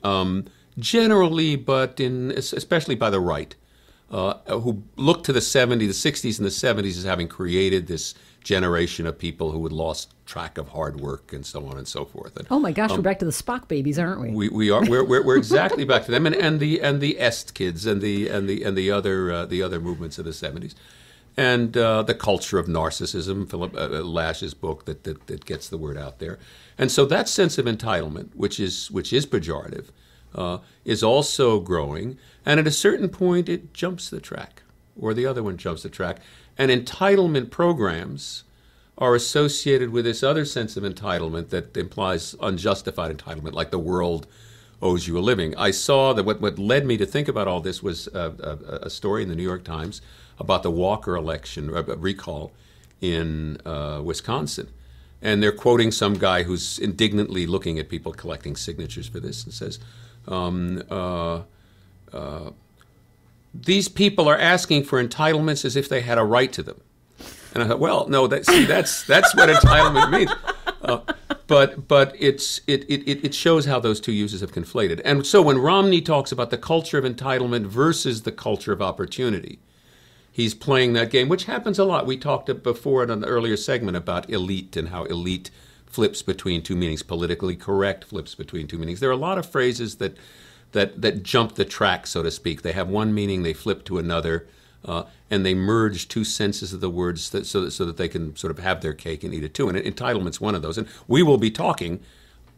generally, but especially by the right, who look to the 60s and the 70s as having created this generation of people who had lost track of hard work and so on and so forth. And, oh my gosh, we're back to the Spock babies, aren't we? We are. We're exactly back to them, and the Est kids and the other movements of the 70s, and the culture of narcissism. Philip Lash's book that gets the word out there, and so that sense of entitlement, which is pejorative, is also growing, and at a certain point it jumps the track, or the other one jumps the track. And entitlement programs are associated with this other sense of entitlement that implies unjustified entitlement, like the world owes you a living. I saw that what led me to think about all this was a story in the New York Times about the Walker election recall in Wisconsin. And they're quoting some guy who's indignantly looking at people collecting signatures for this and says, these people are asking for entitlements as if they had a right to them. And I thought, well, no, that's what entitlement means. but it shows how those two uses have conflated. And so when Romney talks about the culture of entitlement versus the culture of opportunity, he's playing that game, which happens a lot. We talked before in an earlier segment about elite and how elite flips between two meanings. Politically correct flips between two meanings. There are a lot of phrases that jump the track, so to speak. They have one meaning, they flip to another, and they merge two senses of the words so that they can sort of have their cake and eat it too. And entitlement's one of those. And we will be talking,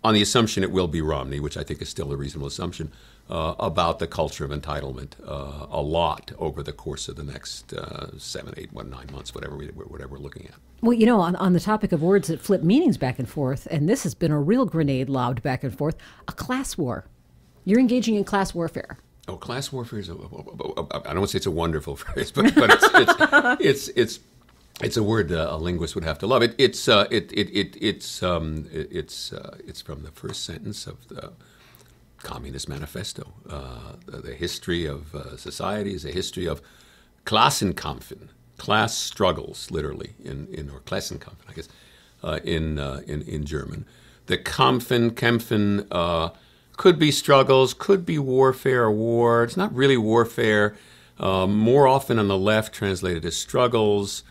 on the assumption it will be Romney, which I think is still a reasonable assumption, about the culture of entitlement a lot over the course of the next 7, 8, 9 months, whatever we're looking at. Well, on the topic of words that flip meanings back and forth, and this has been a real grenade lobbed back and forth, a class war. You're engaging in class warfare. Oh, class warfare is I don't want to say it's a wonderful phrase, but it's a word a linguist would have to love. It's from the first sentence of the Communist Manifesto. The history of society is a history of Klassenkampfen, class struggles, literally or Klassenkampfen, I guess, in German. The Kämpfen. Could be struggles, could be warfare or war. It's not really warfare. More often on the left, translated as struggles.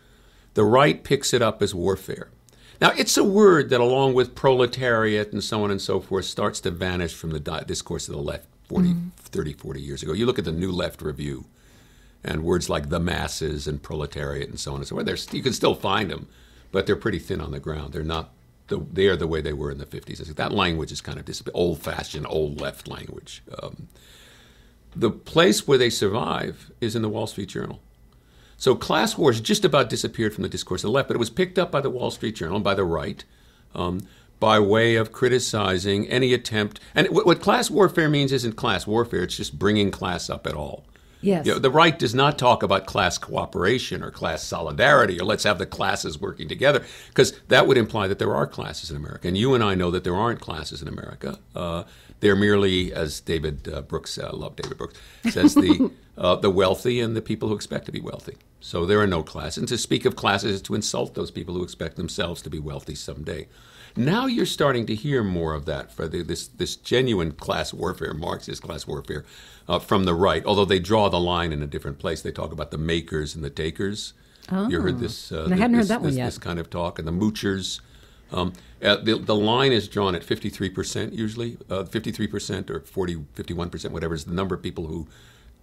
The right picks it up as warfare. Now, it's a word that, along with proletariat and so on and so forth, starts to vanish from the discourse of the left 30, 40 years ago. You look at the New Left Review, and words like the masses and proletariat and so on and so forth, you can still find them, but they're pretty thin on the ground. They're not. They are the way they were in the 50s. That language is kind of old-fashioned, old left language. The place where they survive is in the Wall Street Journal. So class wars just about disappeared from the discourse of the left, but it was picked up by the Wall Street Journal and by the right by way of criticizing any attempt. And what class warfare means isn't class warfare. It's just bringing class up at all. Yes. The right does not talk about class cooperation or class solidarity or let's have the classes working together, because that would imply that there are classes in America. And you and I know that there aren't classes in America. They're merely, as David Brooks, I love David Brooks, says, the wealthy and the people who expect to be wealthy. So there are no classes. And to speak of classes is to insult those people who expect themselves to be wealthy someday. Now you're starting to hear more of that for this genuine class warfare, Marxist class warfare, from the right, although they draw the line in a different place. They talk about the makers and the takers. Oh. You heard this? I hadn't heard that one yet. This kind of talk, and the moochers. The line is drawn at 53% usually, 53% or 51%, whatever is the number of people who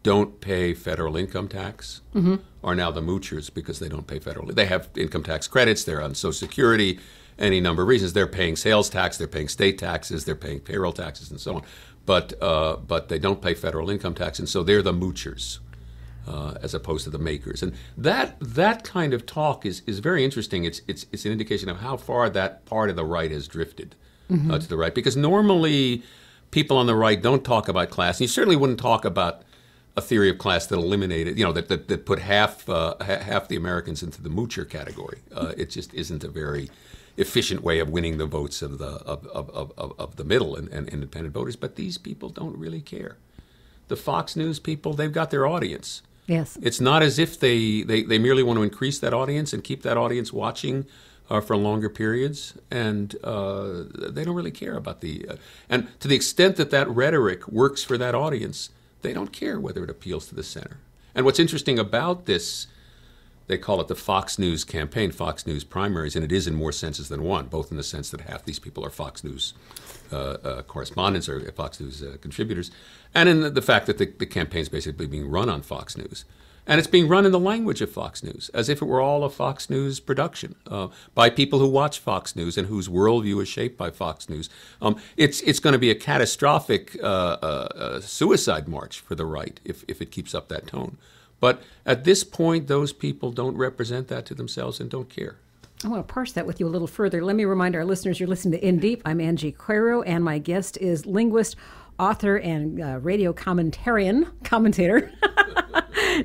don't pay federal income tax are now the moochers because they don't pay federal. They have income tax credits, they're on Social Security, any number of reasons. They're paying sales tax, they're paying state taxes, they're paying payroll taxes, and so on. But they don't pay federal income tax, and so they're the moochers as opposed to the makers. And that kind of talk is very interesting. It's an indication of how far that part of the right has drifted to the right. Because normally people on the right don't talk about class, and you certainly wouldn't talk about a theory of class that eliminated, that put half the Americans into the moocher category. It just isn't a very efficient way of winning the votes of the middle and independent voters. But these people don't really care. The Fox News people, they've got their audience. Yes. It's not as if they merely want to increase that audience and keep that audience watching for longer periods, and they don't really care about and to the extent that rhetoric works for that audience, they don't care whether it appeals to the center. And what's interesting about this, they call it the Fox News campaign, Fox News primaries, and it is in more senses than one, both in the sense that half these people are Fox News correspondents or Fox News contributors, and in the fact that the campaign is basically being run on Fox News. And it's being run in the language of Fox News, as if it were all a Fox News production, by people who watch Fox News and whose worldview is shaped by Fox News. It's going to be a catastrophic suicide march for the right if it keeps up that tone. But at this point, those people don't represent that to themselves and don't care. I want to parse that with you a little further. Let me remind our listeners you're listening to In Deep. I'm Angie Coiro, and my guest is linguist, author, and radio commentator,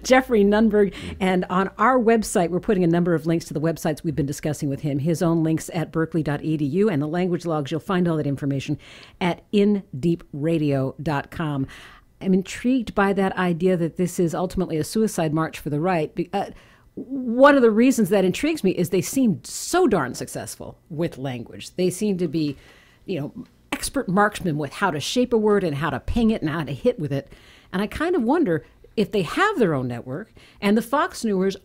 Geoffrey Nunberg. And on our website, we're putting a number of links to the websites we've been discussing with him. His own links at berkeley.edu, and the language logs, you'll find all that information at indeepradio.com. I'm intrigued by that idea that this is ultimately a suicide march for the right. one of the reasons that intrigues me is they seem so darn successful with language. They seem to be, expert marksmen with how to shape a word and how to ping it and how to hit with it. And I kind of wonder if they have their own network and the Fox News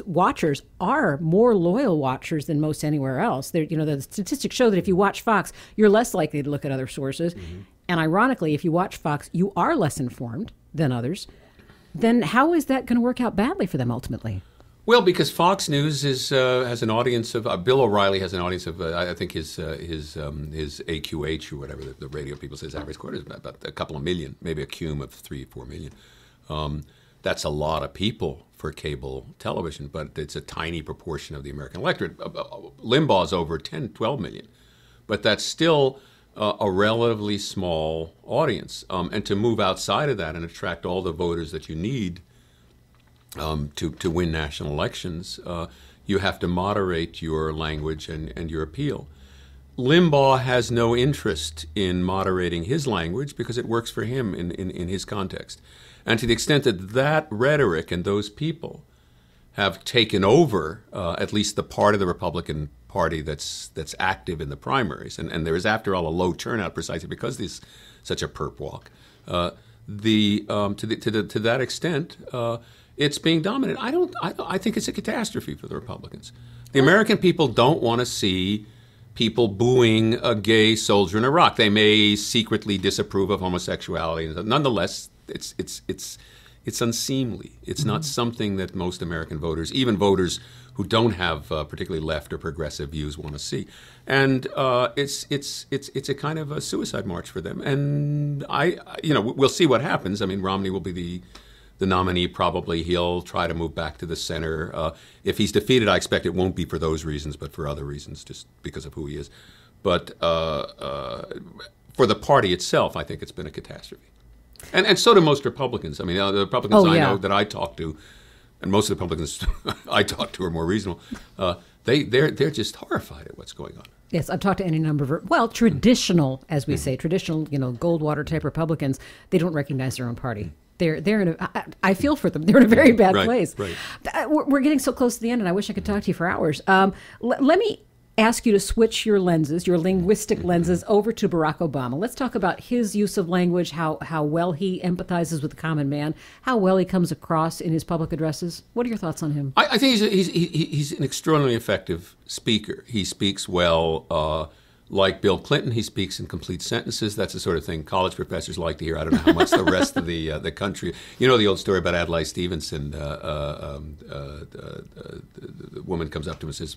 watchers are more loyal watchers than most anywhere else. The statistics show that if you watch Fox, you're less likely to look at other sources. Mm-hmm. And ironically, if you watch Fox, you are less informed than others. Then how is that going to work out badly for them ultimately? Well, because Fox News has an audience of Bill O'Reilly has an audience of I think his AQH or whatever the radio people say his average quarter is about a couple of million, maybe a cum of 3-4 million. That's a lot of people for cable television, but it's a tiny proportion of the American electorate. Limbaugh's over 10-12 million, but that's still a relatively small audience. And to move outside of that and attract all the voters that you need to win national elections, you have to moderate your language and your appeal. Limbaugh has no interest in moderating his language because it works for him in his context. And to the extent that rhetoric and those people have taken over at least the part of the Republican Party that's active in the primaries, and there is, after all, a low turnout precisely because there's such a perp walk. To that extent, it's being dominant. I think it's a catastrophe for the Republicans. The American people don't want to see people booing a gay soldier in Iraq. They may secretly disapprove of homosexuality. Nonetheless, it's unseemly. It's not something that most American voters, even voters who don't have particularly left or progressive views, want to see. And it's a kind of a suicide march for them. And we'll see what happens. I mean, Romney will be the nominee. Probably he'll try to move back to the center. If he's defeated, I expect it won't be for those reasons, but for other reasons, just because of who he is. But for the party itself, I think it's been a catastrophe. And so do most Republicans. I mean, the Republicans I know that I talk to, and most of the Republicans I talk to are more reasonable. They're just horrified at what's going on. Yes, I've talked to any number of traditional, as we say, traditional, Goldwater type Republicans. They don't recognize their own party. They're in I feel for them. They're in a very bad place. Right. We're getting so close to the end, and I wish I could talk to you for hours. Let me ask you to switch your lenses, your linguistic lenses, over to Barack Obama. Let's talk about his use of language, how well he empathizes with the common man, how well he comes across in his public addresses. What are your thoughts on him? I think he's an extraordinarily effective speaker. He speaks well. Like Bill Clinton, he speaks in complete sentences. That's the sort of thing college professors like to hear. I don't know how much the rest of the country. You know the old story about Adlai Stevenson. The woman comes up to him and says,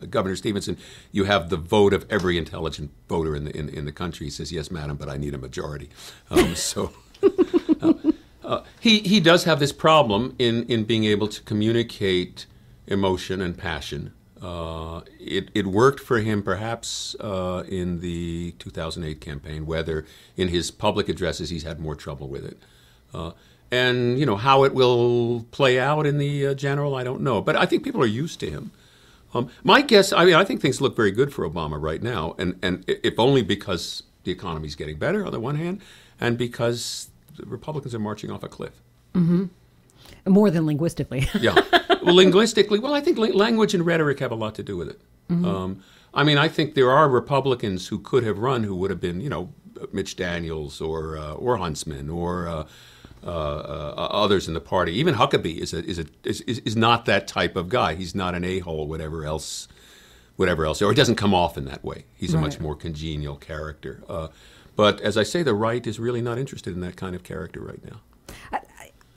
"Governor Stevenson, you have the vote of every intelligent voter in the country." He says, "Yes, madam, but I need a majority." He does have this problem in being able to communicate emotion and passion. It worked for him perhaps in the 2008 campaign, whether in his public addresses he's had more trouble with it. And how it will play out in the general, I don't know. But I think people are used to him. My guess, I think things look very good for Obama right now, and if only because the economy's getting better on the one hand, and because the Republicans are marching off a cliff. Mm-hmm. More than linguistically. Yeah. Well, linguistically, I think language and rhetoric have a lot to do with it. Mm-hmm. I think there are Republicans who could have run who would have been, Mitch Daniels or Huntsman or others in the party. Even Huckabee is not that type of guy. He's not an a-hole, whatever else, or it doesn't come off in that way. He's a much more congenial character. But as I say, the right is really not interested in that kind of character right now.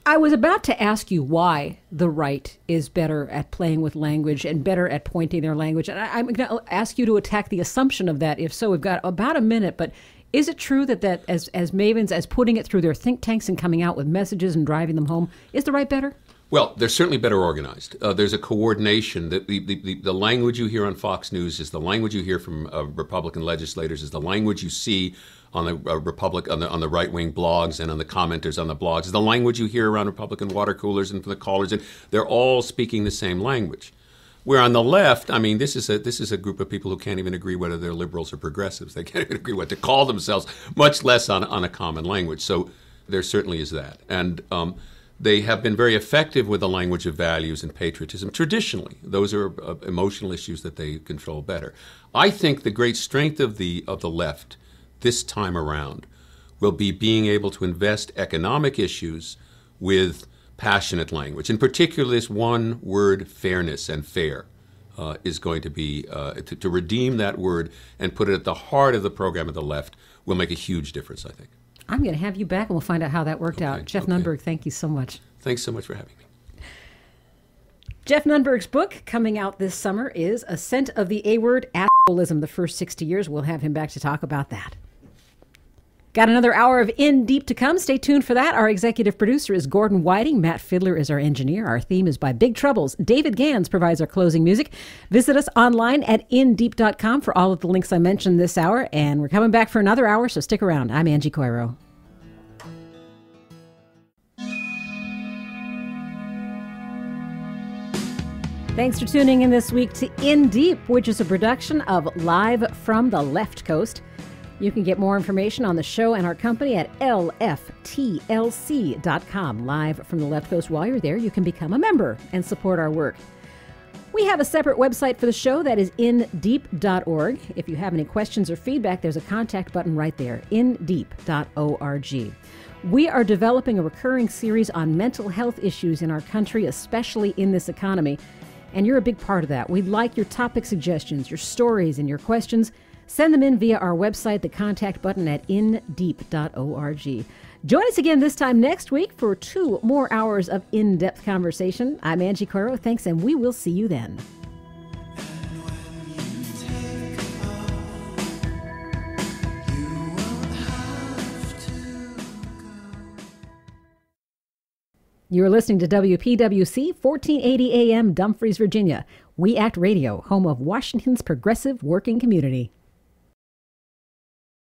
I was about to ask you why the right is better at playing with language and better at pointing their language. And I'm going to ask you to attack the assumption of that. If so, we've got about a minute. But is it true that as mavens, as putting it through their think tanks and coming out with messages and driving them home, is the right better? Well, they're certainly better organized. There's a coordination. The language you hear on Fox News is the language you hear from Republican legislators, is the language you see on the on the right-wing blogs and on the commenters on the blogs, is the language you hear around Republican water coolers and for the callers, and they're all speaking the same language. Where on the left, this is a group of people who can't even agree whether they're liberals or progressives. They can't even agree what to call themselves, much less on a common language. So there certainly is that. And They have been very effective with the language of values and patriotism. Traditionally, those are emotional issues that they control better. I think the great strength of the left this time around will be being able to invest economic issues with passionate language. In particular, this one word, fairness and fair, is going to be, to redeem that word and put it at the heart of the program of the left will make a huge difference, I think. I'm going to have you back and we'll find out how that worked out. Geoff Nunberg, thank you so much. Thanks so much for having me. Geoff Nunberg's book coming out this summer is Ascent of the A-Word, Assholism, the First 60 Years. We'll have him back to talk about that. Got another hour of In Deep to come. Stay tuned for that. Our executive producer is Gordon Whiting. Matt Fiddler is our engineer. Our theme is by Big Troubles. David Gans provides our closing music. Visit us online at indeep.com for all of the links I mentioned this hour. And we're coming back for another hour, so stick around. I'm Angie Coiro. Thanks for tuning in this week to In Deep, which is a production of Live from the Left Coast. You can get more information on the show and our company at lftlc.com. Live from the Left Coast. While you're there, you can become a member and support our work. We have a separate website for the show that is indeep.org. If you have any questions or feedback, there's a contact button right there, indeep.org. We are developing a recurring series on mental health issues in our country, especially in this economy. And you're a big part of that. We'd like your topic suggestions, your stories, and your questions. Send them in via our website, the contact button at indeep.org. Join us again this time next week for 2 more hours of in-depth conversation. I'm Angie Coiro. Thanks, and we will see you then. You're listening to WPWC 1480 AM, Dumfries, Virginia. We Act Radio, home of Washington's progressive working community.